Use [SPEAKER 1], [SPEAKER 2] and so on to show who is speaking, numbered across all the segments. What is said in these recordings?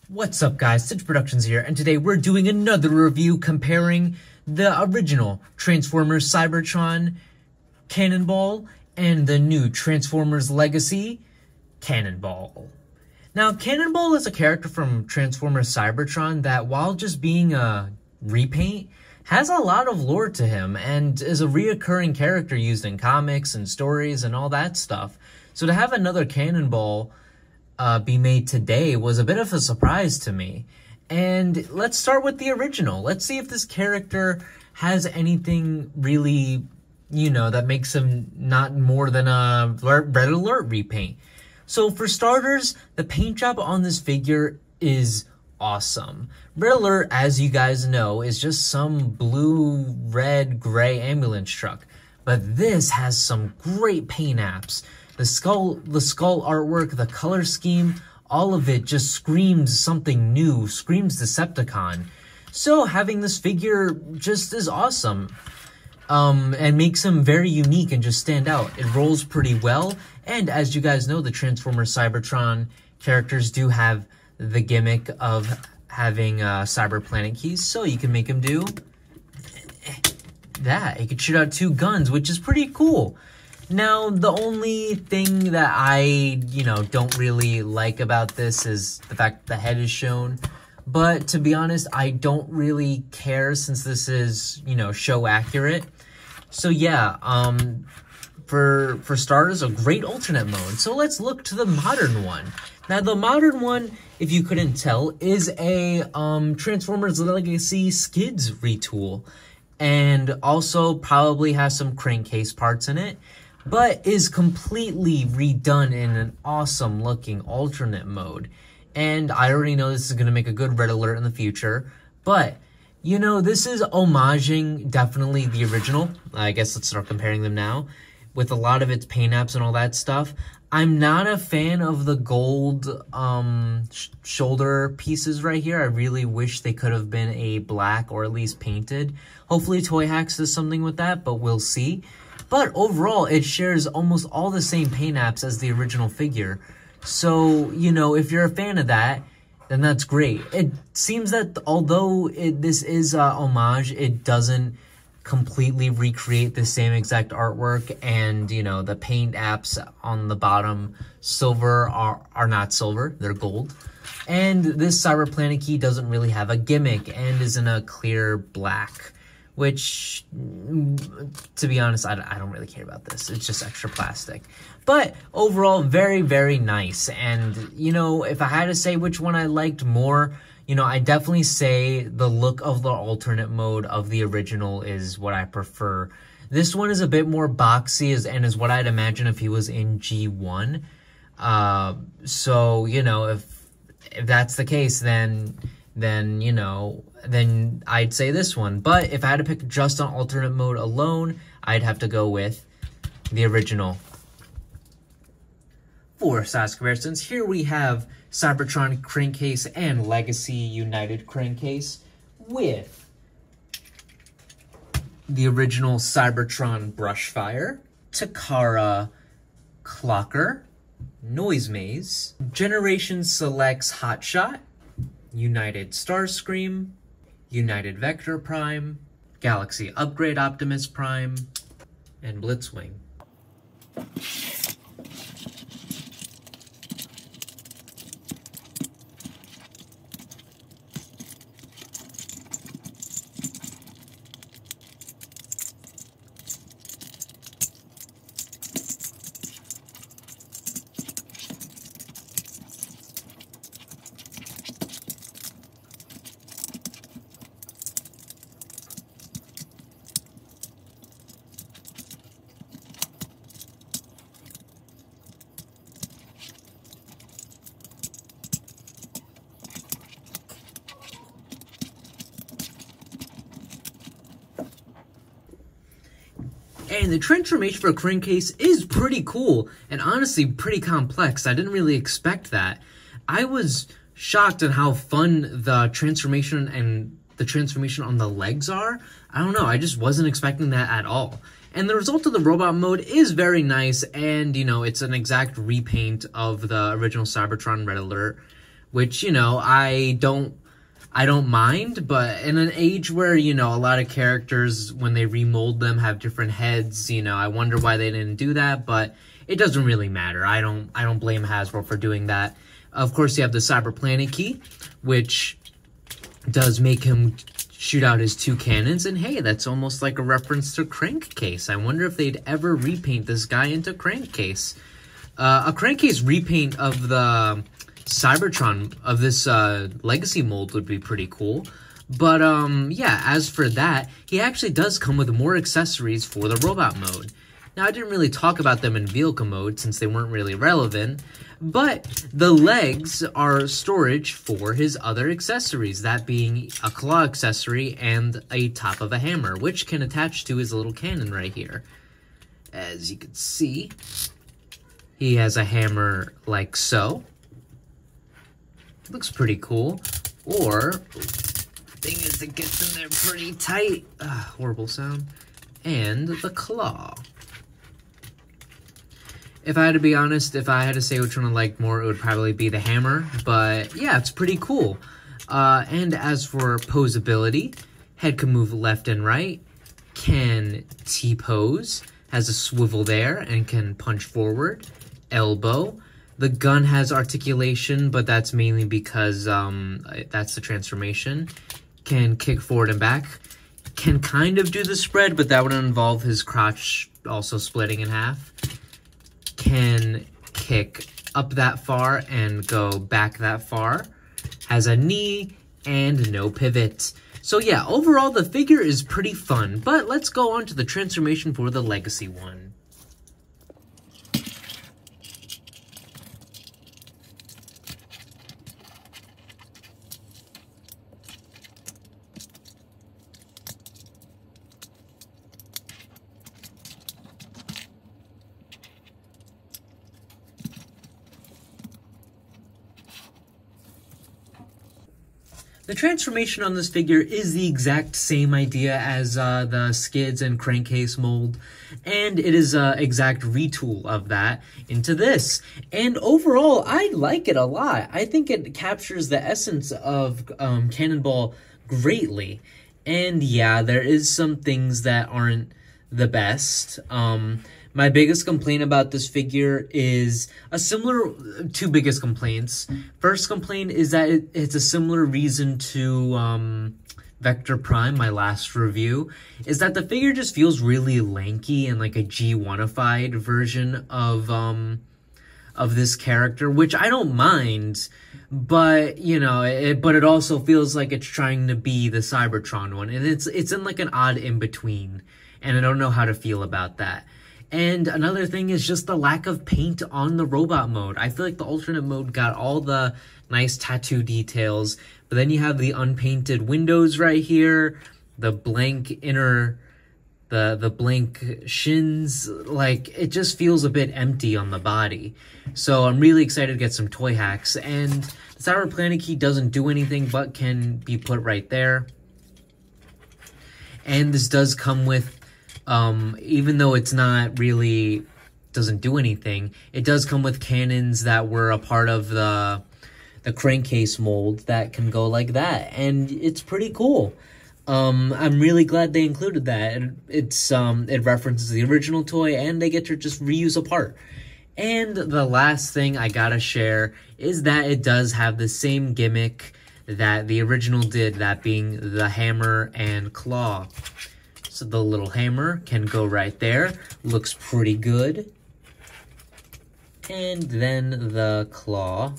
[SPEAKER 1] What's up guys, Stitch Productions here, and today we're doing another review comparing the original Transformers Cybertron Cannonball and the new Transformers Legacy Cannonball. Now, Cannonball is a character from Transformers Cybertron that, while just being a repaint, has a lot of lore to him and is a reoccurring character used in comics and stories and all that stuff. So to have another Cannonball be made today was a bit of a surprise to me. And let's start with the original. Let's see if this character has anything really, that makes him not more than a Red Alert repaint. So for starters, the paint job on this figure is awesome. Red Alert, as you guys know, is just some blue, red, gray ambulance truck. But this has some great paint apps. The skull artwork, the color scheme, all of it just screams something new, screams Decepticon. So having this figure just is awesome. And makes him very unique and just stand out. It rolls pretty well, and as you guys know, the Transformers Cybertron characters do have the gimmick of having cyber planet keys, so you can make him do that. He could shoot out 2 guns, which is pretty cool. Now, the only thing that I, don't really like about this is the fact that the head is shown. But to be honest, I don't really care since this is, show accurate. So yeah, for starters, a great alternate mode. So let's look to the modern one. Now, the modern one, if you couldn't tell, is a Transformers Legacy Skids retool. And also probably has some crankcase parts in it, but is completely redone in an awesome looking alternate mode. And I already know this is going to make a good Red Alert in the future, but this is homaging definitely the original. I guess let's start comparing them now with a lot of its paint apps and all that stuff. I'm not a fan of the gold shoulder pieces right here. I really wish they could have been a black or at least painted. Hopefully Toy Hacks does something with that, but we'll see. But overall, it shares almost all the same paint apps as the original figure. So, if you're a fan of that, then that's great. It seems that although this is a homage, it doesn't completely recreate the same exact artwork, and the paint apps on the bottom silver are not silver, they're gold. And this Cyber Planet key doesn't really have a gimmick and is in a clear black, which, to be honest, I don't really care about this. It's just extra plastic. But overall, very, very nice. And, if I had to say which one I liked more, I definitely say the look of the alternate mode of the original is what I prefer. This one is a bit more boxy and is what I'd imagine if he was in G1. So, if that's the case, then I'd say this one. But if I had to pick just on alternate mode alone, I'd have to go with the original. For size comparisons, here we have Cybertron crankcase and Legacy United crankcase with the original Cybertron Brushfire, Takara Clocker, Noise Maze, Generation Selects Hotshot, United Starscream, United Vector Prime, Galaxy Upgrade Optimus Prime, and Blitzwing. And the transformation for a crankcase is pretty cool, and honestly pretty complex. I didn't really expect that. I was shocked at how fun the transformation and the transformation on the legs are. I don't know, I just wasn't expecting that at all. And the result of the robot mode is very nice, and, you know, it's an exact repaint of the original Cybertron Red Alert, which, you know, I don't mind, but in an age where, you know, a lot of characters, when they remold them, have different heads, you know, I wonder why they didn't do that, but it doesn't really matter. I don't blame Hasbro for doing that. Of course, you have the Cyber Planet key, which does make him shoot out his 2 cannons, and hey, that's almost like a reference to Crankcase. I wonder if they'd ever repaint this guy into Crankcase. A Crankcase repaint of the Cybertron, of this Legacy mold, would be pretty cool. But, yeah, as for that, he actually does come with more accessories for the robot mode. Now, I didn't really talk about them in vehicle mode since they weren't really relevant, but the legs are storage for his other accessories, that being a claw accessory and a top of a hammer, which can attach to his little cannon right here. As you can see, he has a hammer like so. Looks pretty cool. Or, thing is, it gets in there pretty tight. Horrible sound. And the claw. If I had to be honest, if I had to say which one I liked more, it would probably be the hammer. But yeah, it's pretty cool. And as for posability, head can move left and right, can T-pose, has a swivel there, and can punch forward, elbow. The gun has articulation, but that's mainly because that's the transformation. Can kick forward and back. Can kind of do the spread, but that would involve his crotch also splitting in half. Can kick up that far and go back that far. Has a knee and no pivot. So yeah, overall the figure is pretty fun, but let's go on to the transformation for the Legacy one. The transformation on this figure is the exact same idea as the Skids and Crankcase mold, and it is an exact retool of that into this. And overall, I like it a lot. I think it captures the essence of Cannonball greatly. And yeah, there is some things that aren't the best. My biggest complaint about this figure is two biggest complaints. First complaint is that it's a similar reason to Vector Prime, my last review, is that the figure just feels really lanky and like a G1-ified version of this character, which I don't mind, but you know, but it also feels like it's trying to be the Cybertron one, and it's in like an odd in-between, and I don't know how to feel about that. And another thing is just the lack of paint on the robot mode. I feel like the alternate mode got all the nice tattoo details, but then you have the unpainted windows right here, the blank inner, the blank shins. Like, it just feels a bit empty on the body. So I'm really excited to get some toy hacks. And the Cyber Planet key doesn't do anything but can be put right there. And this does come with, even though it's not really, doesn't do anything, it does come with cannons that were a part of the Crankcase mold that can go like that, and it's pretty cool. I'm really glad they included that. It references the original toy, and they get to just reuse a part. And the last thing I gotta share is that it does have the same gimmick that the original did, that being the hammer and claw. So the little hammer can go right there, looks pretty good. And then the claw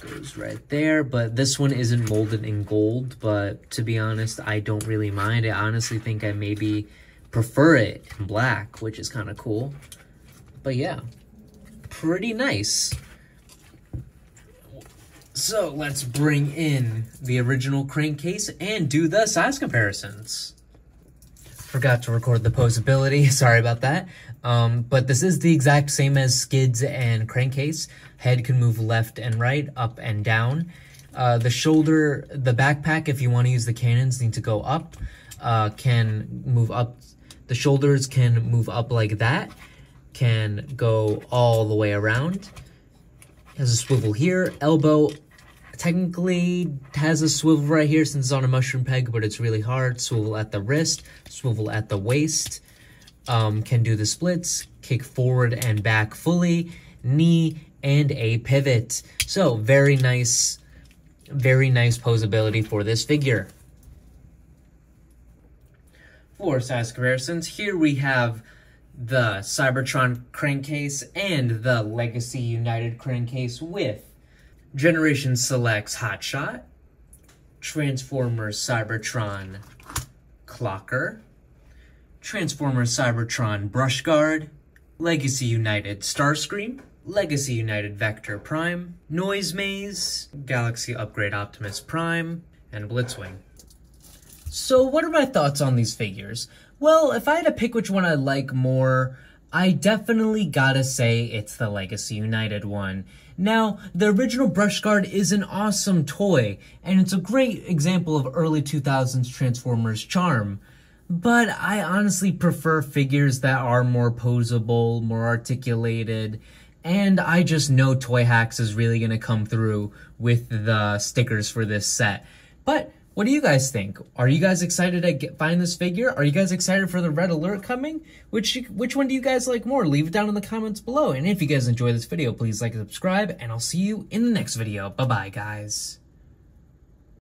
[SPEAKER 1] goes right there, but this one isn't molded in gold, but to be honest, I don't really mind. I honestly think I maybe prefer it in black, which is kind of cool. But yeah, pretty nice. So let's bring in the original Crankcase and do the size comparisons. Forgot to record the posability, sorry about that. But this is the exact same as Skids and Crankcase. Head can move left and right, up and down. The shoulder, the backpack, if you want to use the cannons, need to go up, can move up. The shoulders can move up like that, can go all the way around. Has a swivel here. Elbow technically has a swivel right here since it's on a mushroom peg, but it's really hard. Swivel at the wrist, swivel at the waist. Can do the splits, kick forward and back fully, knee, and a pivot. So very nice posability for this figure. For size comparisons, here we have the Cybertron crankcase and the Legacy United crankcase with Generation Selects Hotshot, Transformers Cybertron Clocker, Transformers Cybertron Brush Guard, Legacy United Starscream, Legacy United Vector Prime, Noise Maze, Galaxy Upgrade Optimus Prime, and Blitzwing. So what are my thoughts on these figures? Well, if I had to pick which one I like more, I definitely gotta say it's the Legacy United one. Now, the original Brush Guard is an awesome toy, and it's a great example of early 2000s Transformers charm. But I honestly prefer figures that are more posable, more articulated, and I just know Toy Hacks is really gonna come through with the stickers for this set. But what do you guys think? Are you guys excited to find this figure? Are you guys excited for the red alert coming? Which one do you guys like more? Leave it down in the comments below. And if you guys enjoyed this video, please like and subscribe, and I'll see you in the next video. Bye-bye, guys.